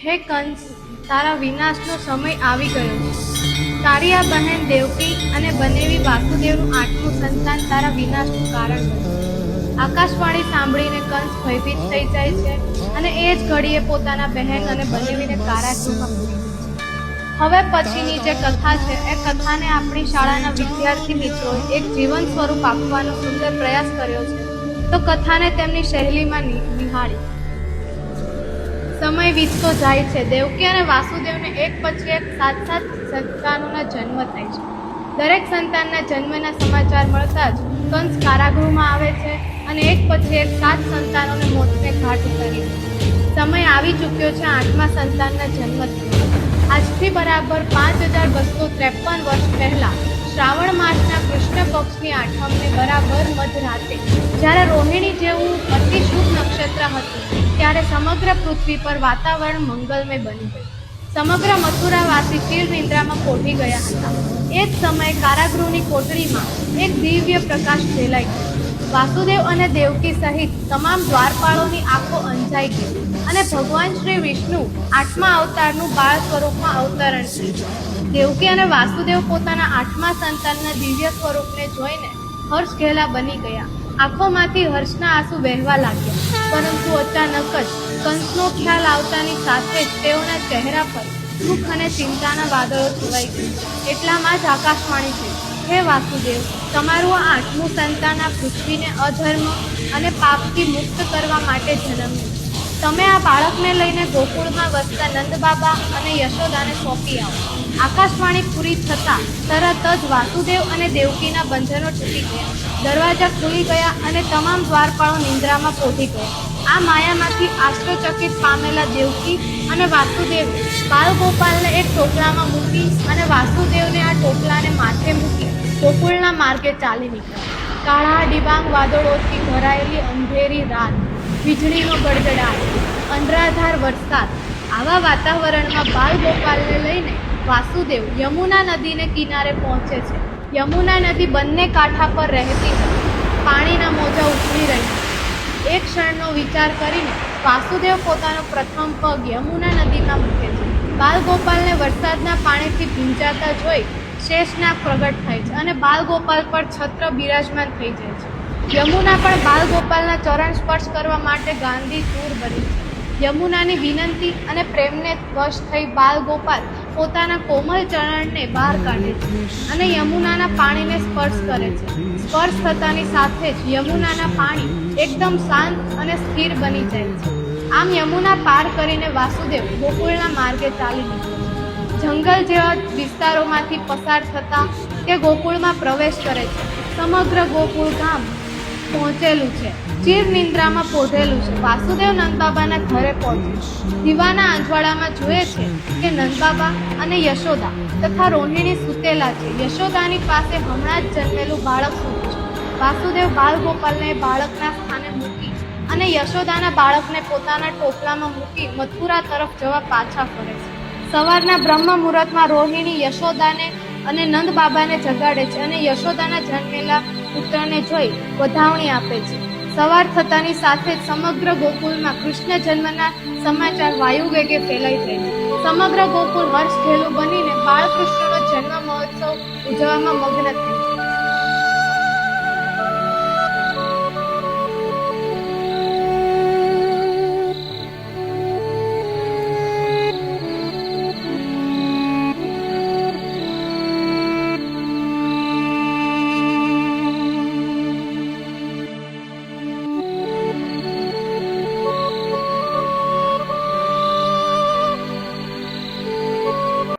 હે કંસ, તારા વિનાશનો સમય આવી ગયો છે. તારી આ બહેન દેવકી અને બનેવી વાસુદેવનું 8મું સંતાન તારા વિનાશનું કારણ બન્યું. આકાશવાણી સાંભળીને કંસ ભયભીત થઈ જાય છે અને એ જ ઘડીએ પોતાના બહેન અને બનેવીને કારાગૃહમાં પૂરી દે છે. હવે પછીની જે કથા છે એ કથાને આપણી શાળાના વિદ્યાર્થી મિત્રોએ એક જીવન સ્વરૂપ આપવાનો સુંદર પ્રયાસ કર્યો છે. તો કથાને તેમની શૈલીમાં નિહાળી. સમય વીતતો જાય છે. દેવકી અને વાસુદેવને એક પછી એક 7 સંતાનોના જન્મ થાય છે. દરેક સંતાનના જન્મના સમાચાર મળતા જ કંસ કારાગૃહમાં આવે છે અને એક પછી એક 7 સંતાનોને મોતને ઘાટ ઉતારી દે છે. સમય આવી ચૂક્યો છે 8મા સંતાનના જન્મ થયો. આજથી બરાબર 5253 વર્ષ પહેલા શ્રાવણ માસના કૃષ્ણ પક્ષની 8મને બરાબર મધરાતે જ્યારે રોહિણી જેવું અતિ શુભ નક્ષત્ર હતું ત્યારે સમગ્ર પૃથ્વી પર વાતાવરણ મંગલમય બની ગયું. સમગ્ર મથુરાવાસી ચીર નિંદ્રામાં પોઢી ગયા હતા. એ જ સમયે કારાગૃહની કોટડીમાં એક દિવ્ય પ્રકાશ ફેલાઈ ગયો. વાસુદેવ અને દેવકી સહિત તમામ દ્વારપાળોની આંખો અંજાઈ ગઈ અને ભગવાન શ્રી વિષ્ણુ 8મા અવતારનું બાળ સ્વરૂપમાં અવતરણ થયું. દેવકી અને વાસુદેવ પોતાના 8મા સંતાનના દિવ્ય સ્વરૂપને જોઈને હર્ષ ઘેલા બની ગયા. આંખોમાંથી હર્ષના આંસુ વહેવા લાગ્યા. પરંતુ અચાનક જ કંસનો ખ્યાલ આવતાની સાથે જ તેઓના ચહેરા પર દુઃખ અને ચિંતાના વાદળો છવાઈ ગયા. એટલામાં જ આકાશવાણી થઈ, હે વાસુદેવ, તમારું આ 8મું સંતાન આ પૃથ્વીને અધર્મ અને પાપથી મુક્ત કરવા માટે જન્મ્યું. તમે આ બાળકને લઈને ગોકુળમાં વસતા નંદબાબા અને યશોદાને સોંપી આવો. આકાશવાણી પૂરી થતાં તરત જ વાસુદેવ અને દેવકીના બંધનો તૂટી ગયા. દરવાજા ખુલી ગયા અને તમામ દ્વારપાળો નિંદ્રામાં પોઢી ગયા. આ માયામાંથી આશ્ચર્યચકિત પામેલા દેવકી અને વાસુદેવે બાલગોપાલને એક ટોપલામાં મૂકી અને વાસુદેવને આ ટોપલાને માથે મૂકી ગોકુળના માર્ગે ચાલી નીકળ્યા. કાળા ડિબાંગ વાદળોથી ભરાયેલી અંધેરી રાત, વીજળીનો ગડગડાટ, અનરાધાર વરસાદ, આવા વાતાવરણમાં બાલગોપાલને લઈને વાસુદેવ યમુના નદીને કિનારે પહોંચે છે. યમુના નદી બંને કાંઠા પર રહેતી હતી. પાણીના મોજા ઉછળી રહ્યા. એક ક્ષણનો વિચાર કરીને વાસુદેવ પોતાનો પ્રથમ પગ યમુના નદીમાં મૂકે છે. બાલગોપાલને વરસાદના પાણીથી ભીંજાતા જોઈ શેષનાગ પ્રગટ થાય છે અને બાલગોપાલ પર છત્ર બિરાજમાન થઈ જાય છે. યમુના પણ બાલગોપાલના ચરણ સ્પર્શ કરવા માટે ગાંધી તૂર બની છે. યમુનાની વિનંતી અને પ્રેમને વશ થઈ બાલગોપાલ પોતાના કોમલ ચરણને બહાર કાઢે છે અને યમુનાના પાણીને સ્પર્શ કરે છે. સ્પર્શ થતાની સાથે જ યમુનાના પાણી એકદમ શાંત અને સ્થિર બની જાય છે. આમ યમુના પાર કરીને વાસુદેવ ગોકુળના માર્ગે ચાલી નીકળે છે. જંગલ જેવા વિસ્તારોમાંથી પસાર થતા તે ગોકુળમાં પ્રવેશ કરે છે. સમગ્ર ગોકુળ ગામ પહોંચેલું છે. ચીર નિંદ્રામાં પોઢેલું છે. વાસુદેવ નંદબાબાના ઘરે પહોંચે. દીવાના અજવાળામાં જુએ છે કે નંદબાબા અને યશોદા તથા રોહિણી સૂતેલા છે. યશોદાની પાસે હમણાં જ જન્મેલું બાળક સૂતું છે. વાસુદેવ બાલગોપાલને બાળકના સ્થાને મૂકી અને યશોદાના બાળકને પોતાના ટોપલામાં મૂકી મથુરા તરફ જવા પાછા ફરે છે. સવારના બ્રહ્મ મુહૂર્તમાં રોહિણી યશોદાને અને નંદબાબાને જગાડે છે અને યશોદાના જન્મેલા પુત્રને જોઈ વધાવણી આપે છે. સવાર થતાની સાથે જ સમગ્ર ગોકુળમાં કૃષ્ણ જન્મના સમાચાર વાયુ વેગે ફેલાઈ જાય છે. સમગ્ર ગોકુળ હર્ષ ઘેલું બનીને બાળકૃષ્ણનો જન્મ મહોત્સવ ઉજવવામાં મગ્ન થાય છે.